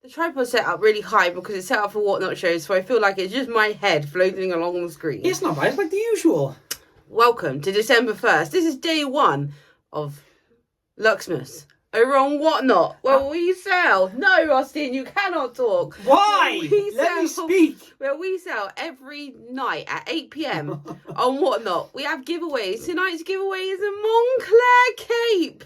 The tripod's set up really high because it's set up for Whatnot shows, so I feel like it's just my head floating along the screen. It's not bad, it's like the usual. Welcome to December 1st. This is day one of Luxmas over on Whatnot, where we sell. No, Austin, you cannot talk. Why? Let me speak. Where we sell every night at 8 p.m. on Whatnot. We have giveaways. Tonight's giveaway is a Montclair cape.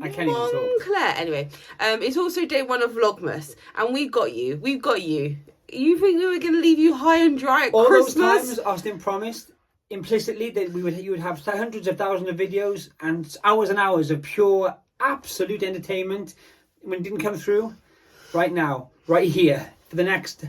I can't even talk. Montclair. Anyway, it's also day one of Vlogmas, and we've got you. We've got you. You think we were going to leave you high and dry at Christmas? All those times Austin promised implicitly that you would have hundreds of thousands of videos and hours of pure, absolute entertainment. When it didn't come through, right now, right here, for the next...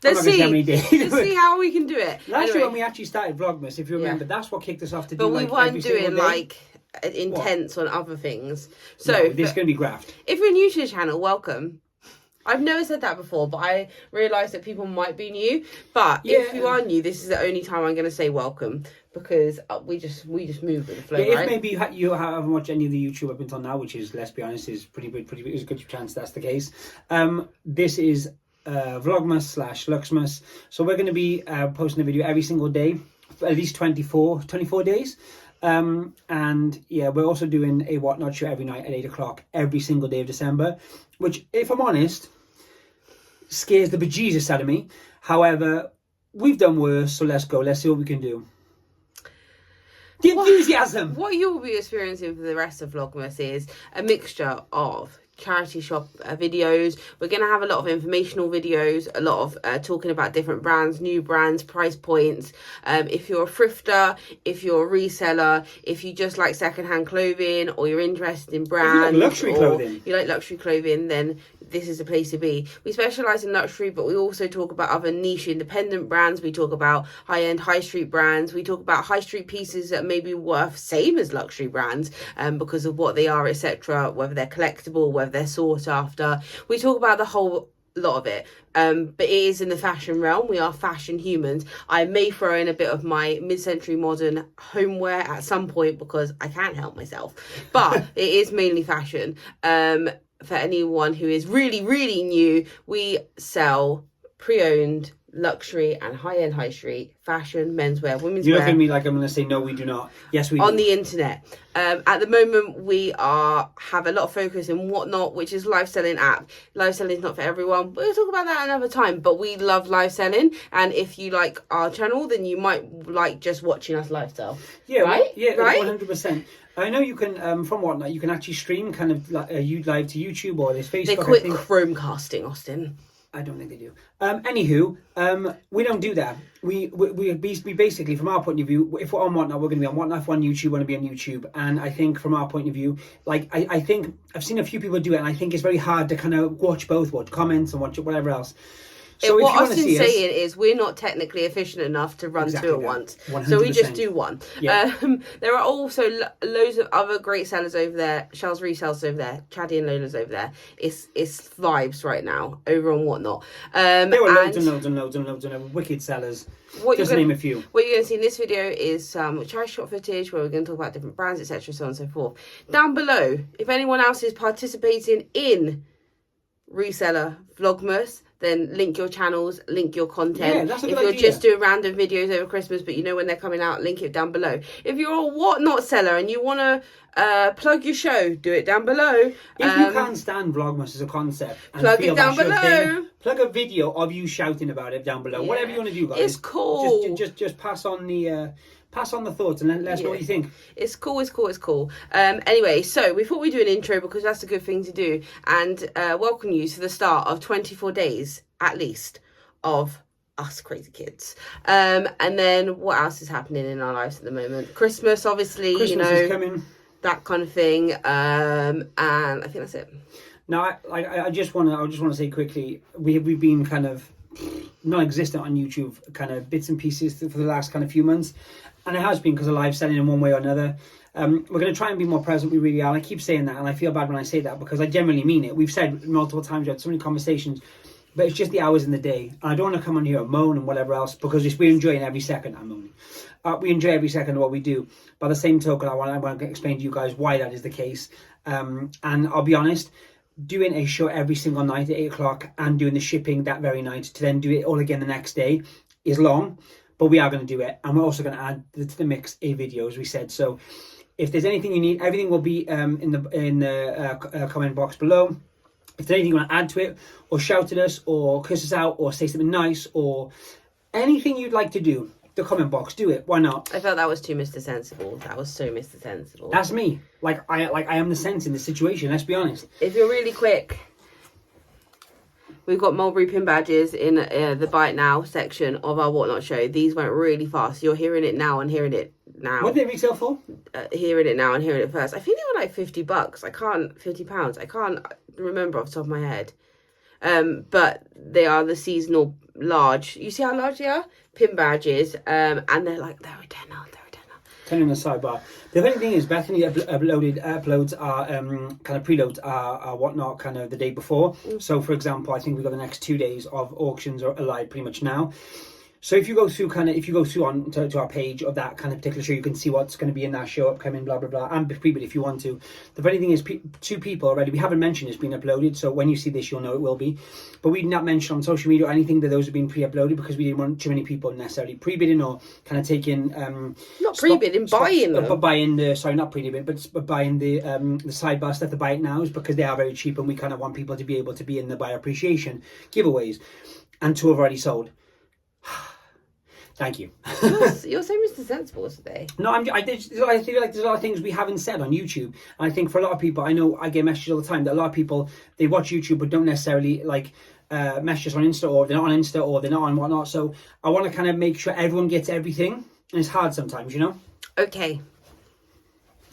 Let's see how we can do it. Last year when we actually started Vlogmas, if you remember, that's what kicked us off to do. But we weren't doing like intense on other things. So no, this is going to be graft. If you're new to the channel, welcome. I've never said that before, but I realised that people might be new. But if you are new, this is the only time I'm going to say welcome, because we just move with the flow. If maybe you haven't watched any of the YouTube up until now, which is, let's be honest, is pretty is a good chance that's the case. This is Vlogmas / Luxmas. So we're going to be posting a video every single day for at least 24 days. And yeah, we're also doing a Whatnot show every night at 8 o'clock every single day of December, which, if I'm honest, scares the bejesus out of me. However, we've done worse, so let's go. Let's see what we can do. The enthusiasm! What you'll be experiencing for the rest of Vlogmas is a mixture of charity shop videos. We're going to have a lot of informational videos, a lot of talking about different brands, new brands, price points. If you're a thrifter, if you're a reseller, if you just like secondhand clothing, or you're interested in brands, you like luxury clothing, then this is the place to be. We specialize in luxury, but we also talk about other niche independent brands. We talk about high-end high street brands. We talk about high street pieces that may be worth same as luxury brands because of what they are, etc., whether they're collectible, whether they're sought after. We talk about the whole lot of it, but it is in the fashion realm. We are fashion humans. I may throw in a bit of my mid-century modern homeware at some point because I can't help myself, but it is mainly fashion. For anyone who is really new, we sell pre-owned luxury and high-end high street fashion, menswear, women's wear. You look at me like I'm going to say no, we do not. Yes, we do. On the internet. At the moment, we have a lot of focus in Whatnot, which is live selling app. Live selling is not for everyone. We'll talk about that another time. But we love live selling, and if you like our channel, then you might like just watching us lifestyle. Yeah, right? Yeah, right? 100%. I know you can, from Whatnot, you can actually stream kind of like live to YouTube or this Facebook. They quit Chromecasting, Austin. I don't think they do. Anywho, we don't do that. We basically, from our point of view, if we're on Whatnot, we're going to be on Whatnot. If we're on YouTube, we're going to be on YouTube. And I think from our point of view, like, I think I've seen a few people do it, and I think it's very hard to kind of watch comments and watch whatever else. So what Austin's saying is we're not technically efficient enough to run two at once. 100%. So we just do one. Yeah. There are also loads of other great sellers over there. Shell's Resells over there. Chaddy and Lola's over there. It's vibes right now over on Whatnot. There were loads of wicked sellers. Just to name a few. What you're going to see in this video is some charity shop footage where we're going to talk about different brands, etc., so on and so forth. Down below, if anyone else is participating in Reseller Vlogmas, then link your channels, link your content. Yeah, that's a good idea. If you're just doing random videos over Christmas, but you know when they're coming out, link it down below. If you're a Whatnot seller and you want to plug your show, do it down below. If you can't stand Vlogmas as a concept, and plug it down below. Plug a video of you shouting about it down below. Yeah. Whatever you want to do, guys. It's cool. Just pass on the thoughts and let us know what you think. It's cool. Anyway, so we thought we'd do an intro because that's a good thing to do, and welcome you to the start of 24 days at least of us crazy kids. And then what else is happening in our lives at the moment? Christmas, obviously. Christmas is coming. That kind of thing. And I think that's it. Now, I just want to say quickly, we've been kind of non-existent on YouTube, kind of bits and pieces for the last kind of few months, and it has been because of live selling in one way or another. We're going to try and be more present. We really are. And I keep saying that, and I feel bad when I say that because I genuinely mean it. We've said multiple times, we had so many conversations, but it's just the hours in the day, and I don't want to come on here and moan and whatever else because we're enjoying every second. I'm moaning. We enjoy every second of what we do. By the same token, I want to explain to you guys why that is the case. And I'll be honest, doing a show every single night at 8 o'clock and doing the shipping that very night to then do it all again the next day is long, but we are going to do it. And we're also going to add to the mix a video, as we said. So if there's anything you need, everything will be in the comment box below. If there's anything you want to add to it, or shout at us, or curse us out, or say something nice, or anything you'd like to do, the comment box, do it. Why not? I felt that was too Mr. Sensible. That was so Mr. Sensible. That's me. I am the sense in the situation. Let's be honest. If you're really quick, we've got Mulberry pin badges in the Buy It Now section of our Whatnot show. These went really fast. You're hearing it now and hearing it now. What did they retail for? Hearing it now and hearing it first. I think they were like £50. £50. I can't remember off the top of my head. But they are the seasonal large. You see how large they are? Pin badges. And they're a tenner. Turning on the sidebar. The funny thing is, Bethany uploads our kind of preloads our Whatnot kind of the day before. So, for example, I think we've got the next 2 days of auctions are live pretty much now. So if you go through on to our page of that kind of particular show, you can see what's going to be in that show upcoming, blah blah blah, and pre-bid if you want to. The funny thing is, 2 people already we haven't mentioned it's been uploaded. So when you see this, you'll know it will be. But we did not mention on social media or anything that those have been pre-uploaded because we didn't want too many people necessarily pre-bidding or kind of taking not pre-bidding, buying them. But buying the not pre-bidding, but buying the sidebar stuff, the Buy It Nows, because they are very cheap, and we kind of want people to be able to be in the buyer appreciation giveaways, and 2 have already sold. Thank you. You're so Mr. Sensible today. No, I feel like there's a lot of things we haven't said on YouTube. And I think for a lot of people, I know I get messages all the time that a lot of people, they watch YouTube but don't necessarily message us on Insta, or they're not on Insta, or they're not on Whatnot. So I want to kind of make sure everyone gets everything. And it's hard sometimes, you know? Okay.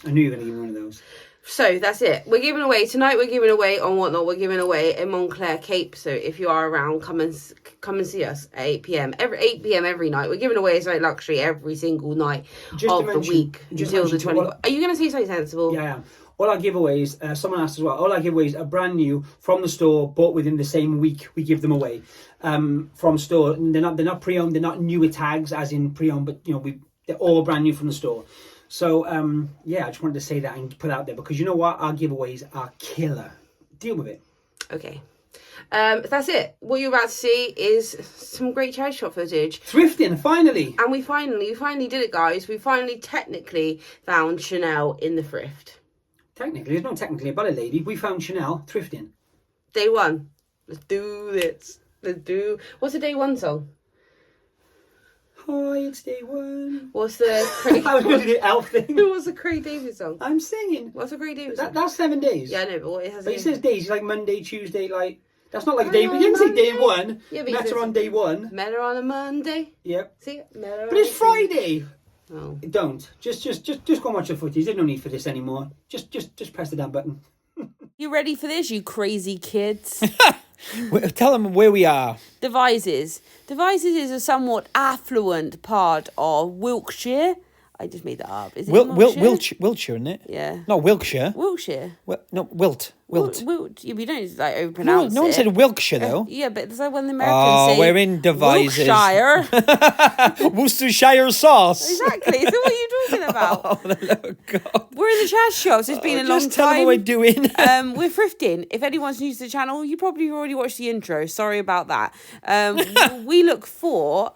I knew you were going to give me one of those. So that's it. We're giving away tonight. We're giving away on Whatnot. We're giving away a Montclair cape. So if you are around, come and see us at 8 p.m. Every 8 p.m. every night. We're giving away a Something Luxury every single night of the week until the 24th. Are you going to say something sensible? Yeah, I am. All our giveaways, someone asked as well, all our giveaways are brand new from the store, bought within the same week we give them away from store. They're not pre-owned, they're not newer tags as in pre-owned, but they're all brand new from the store. So, I just wanted to say that and put it out there because you know what? Our giveaways are killer. Deal with it. Okay. That's it. What you're about to see is some great charity shop footage. Thrifting, finally. And we finally did it, guys. We finally technically found Chanel in the thrift. Technically, there's no technically about it, lady. We found Chanel thrifting. Day one. Let's do this. What's the day one song? Hi, it's day one. What's the Craig... I was going to do the elf thing. What's the Craig David song? I'm singing. What's the Craig David song? That's 7 days. Yeah, I know, but what it has... But he says days, like Monday, Tuesday, like... That's not like day... He didn't say day one. Yeah, but met her on day one. Met her on a Monday. Yep. See? Met her but it's Friday. Oh. Don't. Just go and watch the footage. There's no need for this anymore. Just press the damn button. You ready for this, you crazy kids? Tell them where we are. Devizes. Devizes is a somewhat affluent part of Wiltshire. I just made that up. Is it Wiltshire, isn't it? Yeah. Not Wiltshire. Wiltshire. Wilt. You don't overpronounce it. No one said Wiltshire though. Yeah, but it's like when the Americans say. We're in Devizes. Wiltshire. Worcestershire sauce. Exactly. So what are you talking about? Oh, God. We're in the trash shops. It's been a long time. Just tell them what we're doing. We're thrifting. If anyone's new to the channel, you probably already watched the intro. Sorry about that. We look for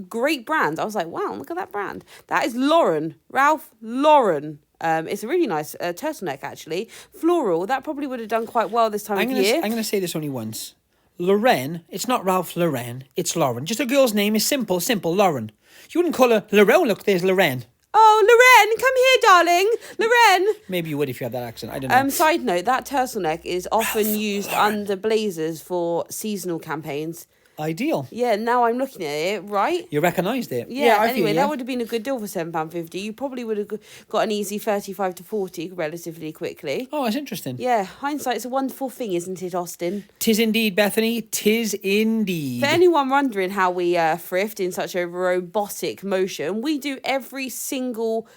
great brands. I was like, wow, look at that brand. That is Lauren. Ralph Lauren. It's a really nice turtleneck, actually. Floral. That probably would have done quite well this time of year. I'm going to say this only once. Lauren. It's not Ralph Lauren. It's Lauren. Just a girl's name is simple, Lauren. You wouldn't call her Lauren. Look, there's Lauren. Oh, Lauren, come here, darling. Lauren. Maybe you would if you had that accent. I don't know. Side note, that turtleneck is often used under blazers for seasonal campaigns. Ideal. Yeah, now I'm looking at it, right? You recognised it. Yeah, anyway, that would have been a good deal for £7.50. You probably would have got an easy 35 to 40 relatively quickly. Oh, that's interesting. Yeah, hindsight's a wonderful thing, isn't it, Austin? 'Tis indeed, Bethany. 'Tis indeed. For anyone wondering how we thrift in such a robotic motion, we do every single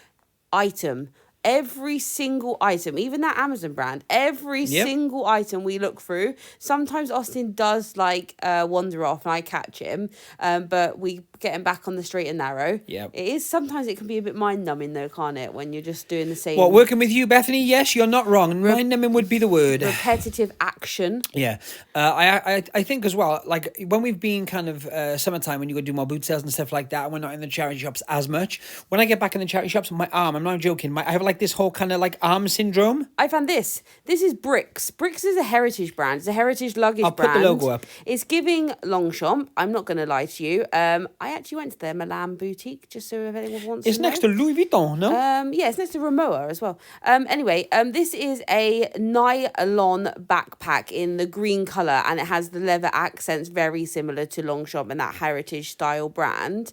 item. Every single item, even that Amazon brand, every single item we look through. Sometimes Austin does wander off and I catch him, but we getting back on the straight and narrow. Yep. It is, sometimes it can be a bit mind-numbing though, can't it, when you're just doing the same... Well, working with you, Bethany, yes, you're not wrong. Mind-numbing would be the word. repetitive action. Yeah. I think as well, like, when we've been kind of summertime, when you go do more boot sales and stuff like that, and we're not in the charity shops as much, when I get back in the charity shops, my arm, I'm not joking, I have like this whole kind of like arm syndrome. I found this. This is Bricks. Bricks is a heritage brand. It's a heritage luggage brand. I'll put the logo up. It's giving Longchamp. I'm not going to lie to you. I actually went to their Milan boutique, just so if anyone wants It's to know. next to Louis Vuitton, no? Yeah, it's next to Rimowa as well. Anyway, this is a nylon backpack in the green colour, and it has the leather accents very similar to Longchamp and that heritage style brand.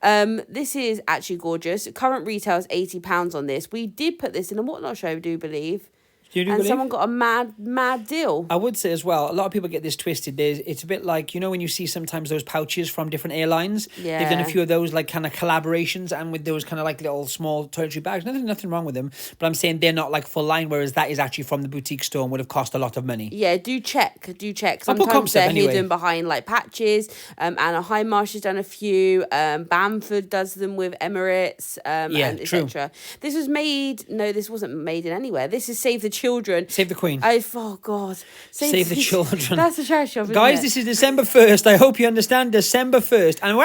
This is actually gorgeous. Current retail is £80 on this. We did put this in a Whatnot show, I do believe. Someone got a mad deal. I would say as well, a lot of people get this twisted. It's a bit like, you know, when you see sometimes those pouches from different airlines. Yeah. They've done a few of those like kind of collaborations, and with those kind of like little small toiletry bags. Nothing wrong with them, but I'm saying they're not like full line, whereas that is actually from the boutique store and would have cost a lot of money. Yeah, do check. I'll put comp Sometimes they're stuff anyway. hidden behind like patches. Anna Highmarsh has done a few. Bamford does them with Emirates, and etc. This was made. No, this wasn't made in anywhere. This is Save the Children. Save the Queen. Oh God. Save the children. That's a charity shop, isn't Guys, it? this is December 1st. I hope you understand. December 1st. And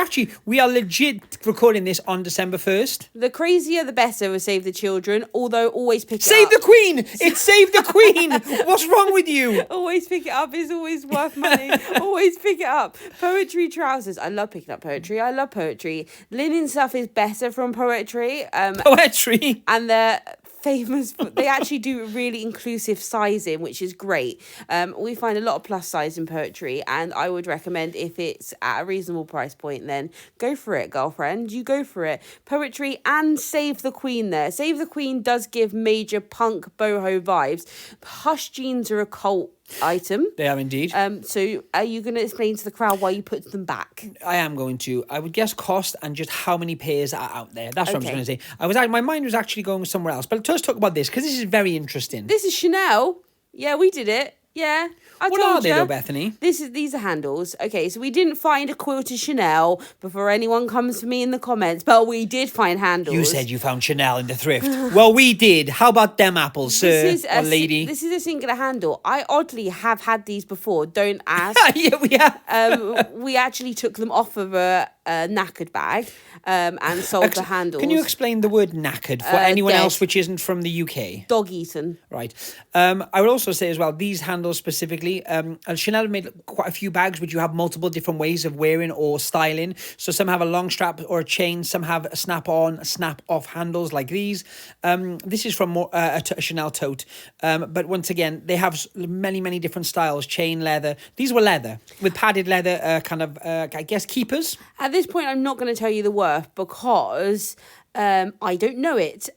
we are legit recording this on December 1st. The crazier the better with Save the Children, although always pick it up. Save the Queen! It's Save the Queen! What's wrong with you? Always pick it up. It's always worth money. Always pick it up. Poetry trousers. I love picking up poetry. I love poetry. Linen stuff is better from poetry. Poetry? And they're famous. They actually do really inclusive sizing, which is great. We find a lot of plus size in poetry, and I would recommend, if it's at a reasonable price point, then go for it, girlfriend. You go for it. Poetry and Save the Queen there. Save the Queen does give major punk boho vibes. Hush jeans are a cult item. They are indeed. So are you going to explain to the crowd why you put them back? I am going to. I would guess cost and just how many pairs are out there. That's what I'm just going to say. My mind was actually going somewhere else. But let's talk about this, because this is very interesting. This is Chanel. Yeah, we did it. Yeah, I what told are they you. though, Bethany? These are handles. Okay, so we didn't find a quilted Chanel before anyone comes for me in the comments, but we did find handles. You said you found Chanel in the thrift. Well, we did. How about them apples, sir or lady? This is a singular handle. I oddly have had these before. Don't ask. Yeah, we have. We actually took them off of a knackered bag and sold the handles. Can you explain the word knackered for anyone else which isn't from the UK? Dog eaten. Right. I would also say as well, these handles specifically, Chanel made quite a few bags which you have multiple different ways of wearing or styling. So some have a long strap or a chain, some have a snap-on, snap-off handles like these. This is from a Chanel tote. But once again, they have many different styles, chain leather. These were leather with padded leather I guess keepers. At this point, I'm not going to tell you the worth because I don't know it.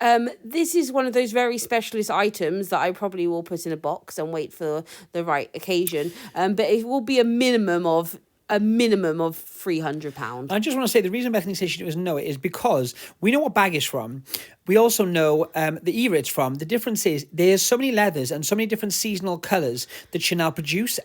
This is one of those very specialist items that I probably will put in a box and wait for the right occasion. But it will be a minimum of £300. I just want to say the reason Bethany says she doesn't know it is because we know what bag is from. We also know the era it's from. The difference is there's so many leathers and so many different seasonal colours that Chanel produce,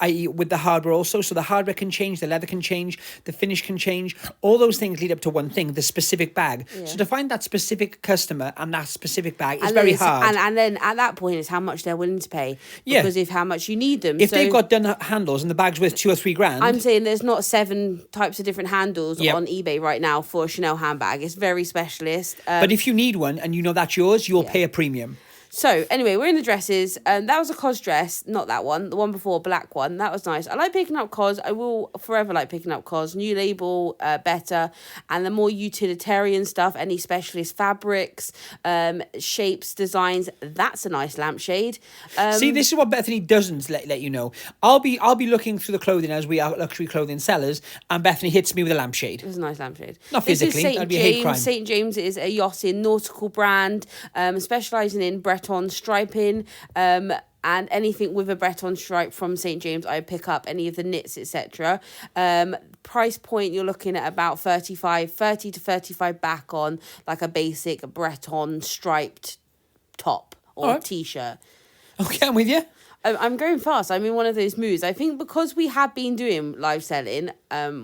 i.e. with the hardware also. So the hardware can change, the leather can change, the finish can change. All those things lead up to one thing, the specific bag. Yeah. So to find that specific customer and that specific bag is very hard. And then at that point is how much they're willing to pay. Yeah. Because of how much you need them. If they've got done handles and the bag's worth $2,000 or $3,000. I'm saying there's not 7 types of different handles on eBay right now for a Chanel handbag. It's very specialist. But if you need one and you know that's yours, you'll pay a premium. So anyway, we're in the dresses. That was a COS dress, not that one. The one before, black one. That was nice. I like picking up COS. I will forever like picking up COS. New label, better. And the more utilitarian stuff, any specialist fabrics, shapes, designs. That's a nice lampshade. See, this is what Bethany doesn't let you know. I'll be looking through the clothing as we are luxury clothing sellers, and Bethany hits me with a lampshade. It was a nice lampshade. Not physically. That'd be a hate crime. St. James is a yachting nautical brand, specialising in Breton striping, and anything with a Breton stripe from St. James I pick up, any of the knits, etc. Price point, you're looking at about 30 to 35 back on like a basic Breton striped top or t-shirt. Okay, I'm with you. I'm going fast. I'm in one of those moods. I think because we have been doing live selling,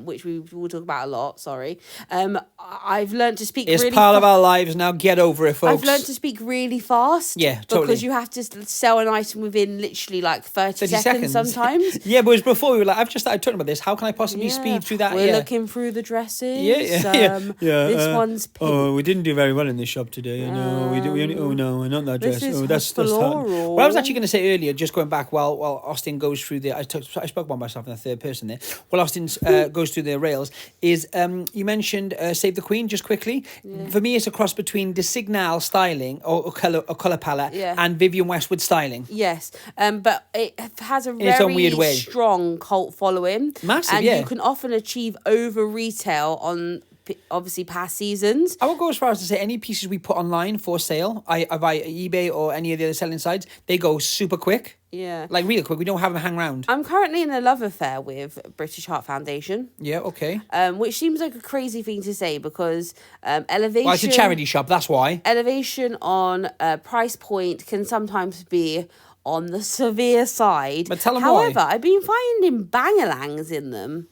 which we will talk about a lot. Sorry. I've learned to speak. It's really part of our lives now. Get over it, folks. I've learned to speak really fast. Yeah, totally. Because you have to sell an item within literally like 30 seconds sometimes. Yeah, but it was before we were like, I've just started talking about this. How can I possibly speed through that? We're looking through the dresses. Yeah. This one's pink. Oh, we didn't do very well in this shop today. No, we only. Oh no, not that dress. This is that's floral. What I was actually going to say earlier, just going back while Austin goes through the. I spoke about myself in the third person there. While Austin goes through the rails, is you mentioned Save the Queen just quickly. Yeah. For me, it's a cross between the Signal styling or color palette and Vivienne Westwood styling. Yes, but it has a very strong cult following. Massive, and you can often achieve over retail on obviously past seasons. I would go as far as to say any pieces we put online for sale, I via eBay or any of the other selling sites, they go super quick. Yeah. Like really quick. We don't have them hang around. I'm currently in a love affair with British Heart Foundation. Yeah, okay. Which seems like a crazy thing to say because elevation... Well, it's a charity shop, that's why. Elevation on price point can sometimes be on the severe side. But tell them However, why. I've been finding bangalangs in them.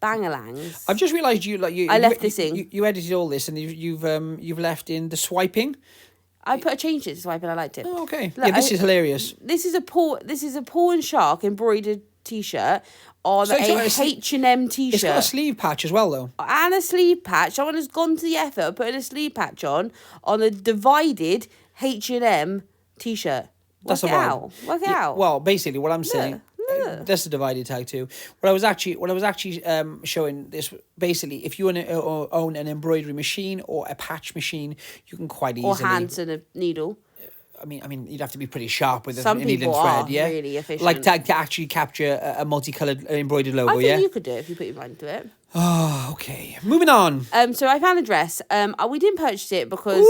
Bangalangs. I've just realised you left this in. You edited all this and you've left in the swiping. I changed it to swiping. I liked it. Oh, okay. Look, yeah, this is hilarious. This is a Paul and Shark embroidered t-shirt on a H&M t-shirt. It's got a sleeve patch as well, though. And a sleeve patch. Someone has gone to the effort of putting a sleeve patch on a divided H&M t-shirt. Work it out. Well, basically, what I'm saying. That's a divided tag too. What I was actually showing this, basically, if you own an embroidery machine or a patch machine, you can quite easily, or hands and a needle. I mean, you'd have to be pretty sharp with Some a needle people and thread, are yeah. really efficient. Like to actually capture a multicolored embroidered logo, I think you could do it if you put your mind to it. Oh, okay. Moving on. So I found a dress. We didn't purchase it because.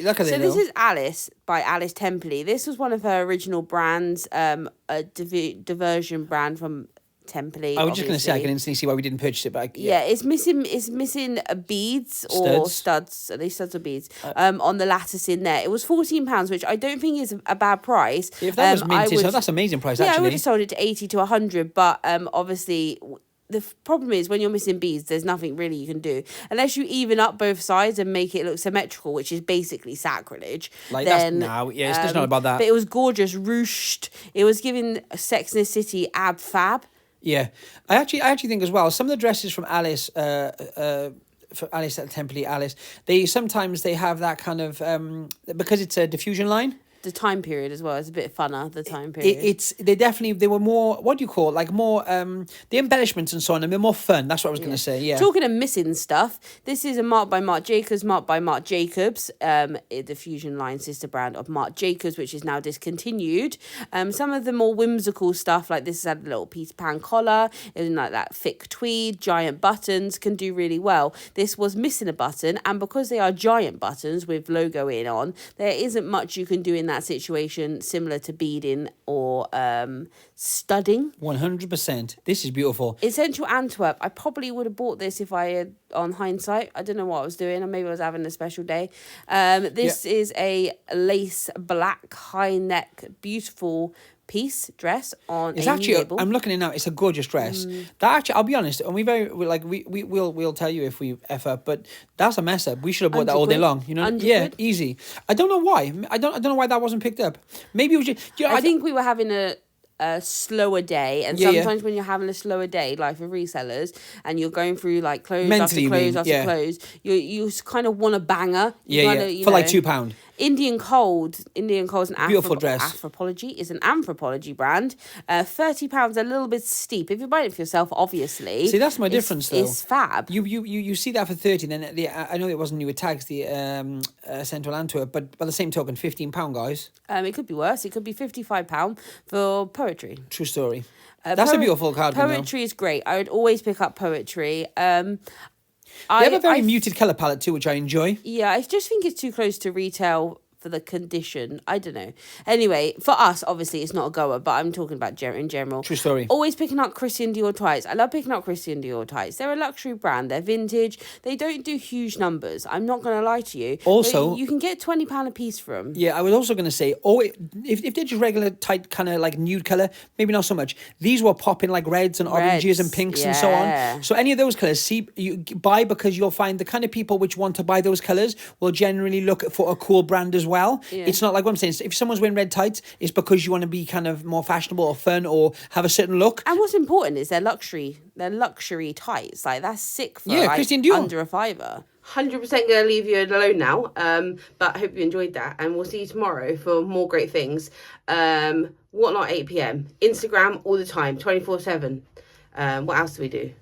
Look at it. So this is Alice by Alice Templey. This was one of her original brands. A diversion brand from Templey. I was just going to say I can instantly see why we didn't purchase it, but it's missing beads or studs. Are they studs or beads? On the lattice in there, it was £14, which I don't think is a bad price. If that was minted, so that's an amazing price. Yeah, actually, I would have sold it to 80 to 100, but obviously. The problem is when you're missing beads, there's nothing really you can do unless you even up both sides and make it look symmetrical, which is basically sacrilege. Like then, it's not about that. But it was gorgeous, ruched. It was giving Sex and the City ab fab. Yeah, I actually think as well. Some of the dresses from Alice, for Alice at Templey, Alice, they sometimes have that kind of because it's a diffusion line. The time period as well. It's a bit funner, the time period. They were more, what do you call it? Like more, the embellishments and so on, and they're more fun. That's what I was going to say, yeah. Talking of missing stuff, this is a Marc by Marc Jacobs, the fusion line sister brand of Marc Jacobs, which is now discontinued. Some of the more whimsical stuff, like this had a little Peter Pan collar, and like that thick tweed, giant buttons, can do really well. This was missing a button, and because they are giant buttons with logo in on, there isn't much you can do in that situation, similar to beading or studding. 100%. This is beautiful. In central Antwerp, I probably would have bought this if I had, on hindsight. I don't know what I was doing, or maybe I was having a special day. This is a lace black high neck, beautiful piece dress on it's a actually label. I'm looking at it now, it's a gorgeous dress. That actually, I'll be honest, and we'll tell you if we F up, but that's a mess up. We should have bought that all day long, you know. Yeah, quid. Easy. I don't know why. I don't know why that wasn't picked up. Maybe it was just, I think we were having a slower day, and sometimes when you're having a slower day, like for resellers, and you're going through like clothes mentally, after clothes, you kind of want a banger. For like £2. Indian Cold's an beautiful dress. Anthropology is an Anthropology brand. £30, a little bit steep. If you're buying it for yourself, obviously. See, that's my difference though. It's fab. You see that for 30, then I know it wasn't new with tags, the Central Antwerp, but by the same token, £15, guys. It could be worse. It could be £55 for poetry. True story. That's a beautiful cardigan. Poetry is great. I would always pick up poetry. They have a very muted colour palette too, which I enjoy. Yeah, I just think it's too close to retail for the condition. I don't know. Anyway, for us, obviously, it's not a goer, but I'm talking about in general. True story. Always picking up Christian Dior tights. I love picking up Christian Dior tights. They're a luxury brand. They're vintage. They don't do huge numbers. I'm not going to lie to you. Also, but you can get £20 a piece for them. Yeah, I was also going to say, if they're just regular tight kind of like nude colour, maybe not so much. These will pop in like reds and oranges and pinks and so on. So any of those colours, you buy, because you'll find the kind of people which want to buy those colours will generally look for a cool brand as well. Yeah. It's not like what I'm saying. If someone's wearing red tights, it's because you want to be kind of more fashionable or fun or have a certain look. And what's important is they're luxury tights. Like, that's sick for Christian Dior. Under a £5. 100% going to leave you alone now. But I hope you enjoyed that. And we'll see you tomorrow for more great things. Whatnot 8 p.m. Instagram all the time, 24/7. What else do we do?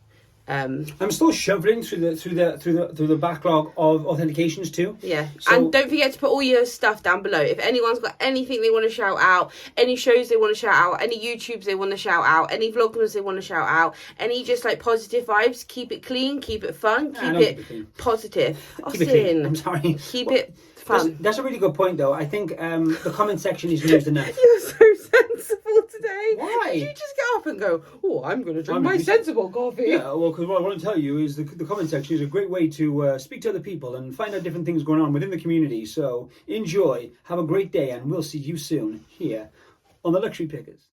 I'm still shoveling through the backlog of authentications too. Yeah, so, and don't forget to put all your stuff down below. If anyone's got anything they want to shout out, any shows they want to shout out, any YouTubes they want to shout out, any vlogmas they want to shout out, any just like positive vibes, keep it clean, keep it fun, keep it positive. Keep it clean. I'm sorry. Keep it fun. That's a really good point, though. I think the comment section is used enough. You're so sensible today. Why? Did you just get up and go, oh, I'm going to drink my sensible coffee? Yeah, well, because what I want to tell you is the comment section is a great way to speak to other people and find out different things going on within the community. So enjoy, have a great day, and we'll see you soon here on the Luxury Pickers.